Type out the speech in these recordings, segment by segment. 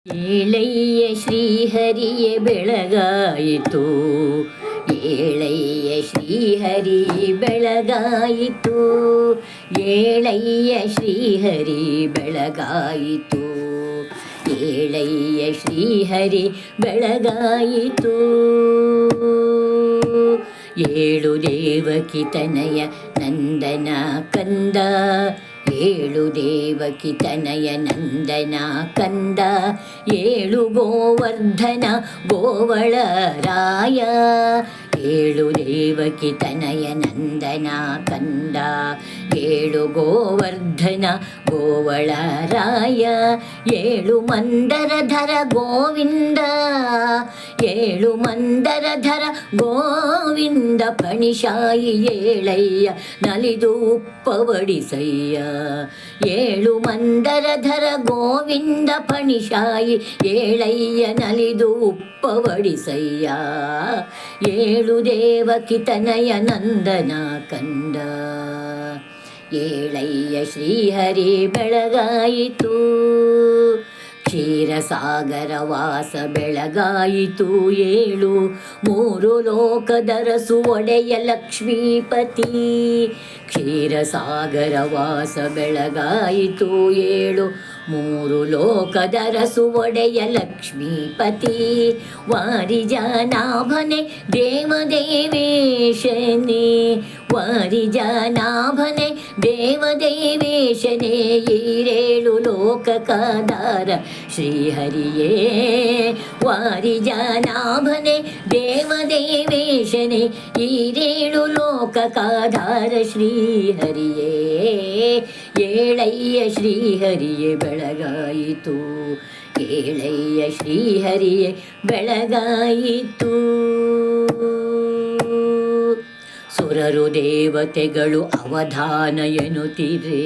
ಏಳಯ್ಯ ಶ್ರೀಹರಿಯ ಬೆಳಗಾಯಿತು, ಏಳಯ್ಯ ಶ್ರೀಹರಿ ಬೆಳಗಾಯಿತು, ಏಳಯ್ಯ ಶ್ರೀಹರಿ ಬೆಳಗಾಯಿತು, ಏಳಯ್ಯ ಶ್ರೀಹರಿ ಬೆಳಗಾಯಿತು. ಏಳು ದೇವಕಿ ತನಯ ನಂದನ ಕಂದ, ಏಳು ದೇವಕಿ ತನಯ ನಂದನ ಕಂದ, ಏಳು ಗೋವರ್ಧನ ಗೋವಳ ರಾಯ, ಏಳು ದೇವಕಿ ತನಯ ನಂದನ ಕಂದ, ಏಳು ಗೋವರ್ಧನ ಗೋವಳ ರಾಯ, ಏಳು ಮಂದರಧರ ಗೋವಿಂದ, ಏಳು ಮಂದರಧರ ಗೋವಿಂದ ಪಣಿಶಾಯಿ ಏಳಯ್ಯ ನಲಿದು ಉಪ್ಪವಡಿಸಯ್ಯ, ಏಳು ಮಂದರಧರ ಗೋವಿಂದ ಪಣಿಶಾಯಿ ಏಳಯ್ಯ ನಲಿದು ಉಪ್ಪವಡಿಸಯ್ಯ, ಏಳು ದೇವಕಿ ತನಯ ನಂದನ ಕಂದ, ಏಳಯ್ಯ ಶ್ರೀಹರಿ ಬೆಳಗಾಯಿತು. ಕ್ಷೀರಸಾಗರ ವಾಸ ಬೆಳಗಾಯಿತು, ಏಳು ಮೂರು ಲೋಕದರಸು ಒಡೆಯ ಲಕ್ಷ್ಮೀಪತಿ, ಕ್ಷೀರಸಾಗರ ವಾಸ ಬೆಳಗಾಯಿತು, ಏಳು ಮೂರು ಲೋಕದರಸು ಒಡೆಯ ಲಕ್ಷ್ಮೀಪತಿ, ವಾರಿಜನಾಭನೆ ದೇವದೇವೇಶನೇ, ವಾರಿಜನಾಭನೆ ದೇವದೇವೇಶನೇ, ಈರೇಳು ಲೋಕಕಾಧಾರ ಶ್ರೀಹರಿಯೇ, ವಾರಿಜನಾಭನೆ ದೇವದೇವೇಶನೇ, ಈರೇಳು ಲೋಕಕಾಧಾರ ಶ್ರೀಹರಿಯೇ, ಏಳಯ್ಯ ಶ್ರೀಹರಿಯೇ ಬೆಳಗಾಯಿತು, ಏಳಯ್ಯ ಶ್ರೀಹರಿಯೇ ಬೆಳಗಾಯಿತು. ಸುರರು ದೇವತೆಗಳು ಅವಧಾನ ಎನ್ನುತ್ತಿರೆ,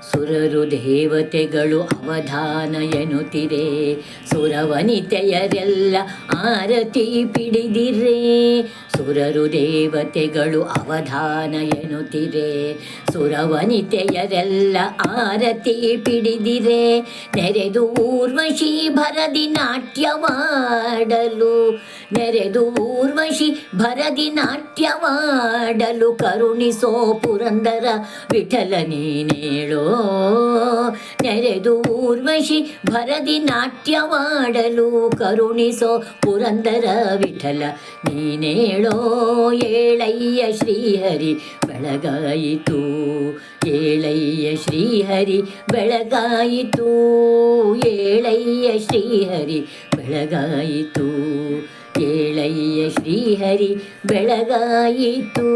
ಸುರರು ದೇವತೆಗಳು ಅವಧಾನ ಎನ್ನುತ್ತಿರೆ, ಸುರವನಿತೆಯರೆಲ್ಲ ಆರತಿ ಪಿಡಿದಿರೆ, ಸುರರು ದೇವತೆಗಳು ಅವಧಾನ ಎನ್ನುತ್ತಿರೆ, ಸುರವನಿತೆಯರೆಲ್ಲ ಆರತಿ ಪಿಡಿದಿರೆ, ನೆರೆದು ಊರ್ವಶಿ ಭರದಿ ನಾಟ್ಯವಾಡಲು, ನೆರೆದು ಊರ್ವಶಿ ಭರದಿ ನಾಟ್ಯವಾಡಲು, ಕರುಣಿಸೋ ಪುರಂದರ ವಿಠಲ ನೀನೇಳೋ, ನೆರೆದು ಊರ್ವಶಿ ಭರದಿ ನಾಟ್ಯವಾಡಲು, ಕರುಣಿಸೋ ಪುರಂದರ ವಿಠಲ ನೀನೇಳೋ, ಏಳಯ್ಯ ಶ್ರೀಹರಿ ಬೆಳಗಾಯಿತು, ಏಳಯ್ಯ ಶ್ರೀಹರಿ ಬೆಳಗಾಯಿತು, ಏಳಯ್ಯ ಶ್ರೀಹರಿ ಬೆಳಗಾಯಿತು, ಏಳಯ್ಯ ಶ್ರೀಹರಿ ಬೆಳಗಾಯಿತು.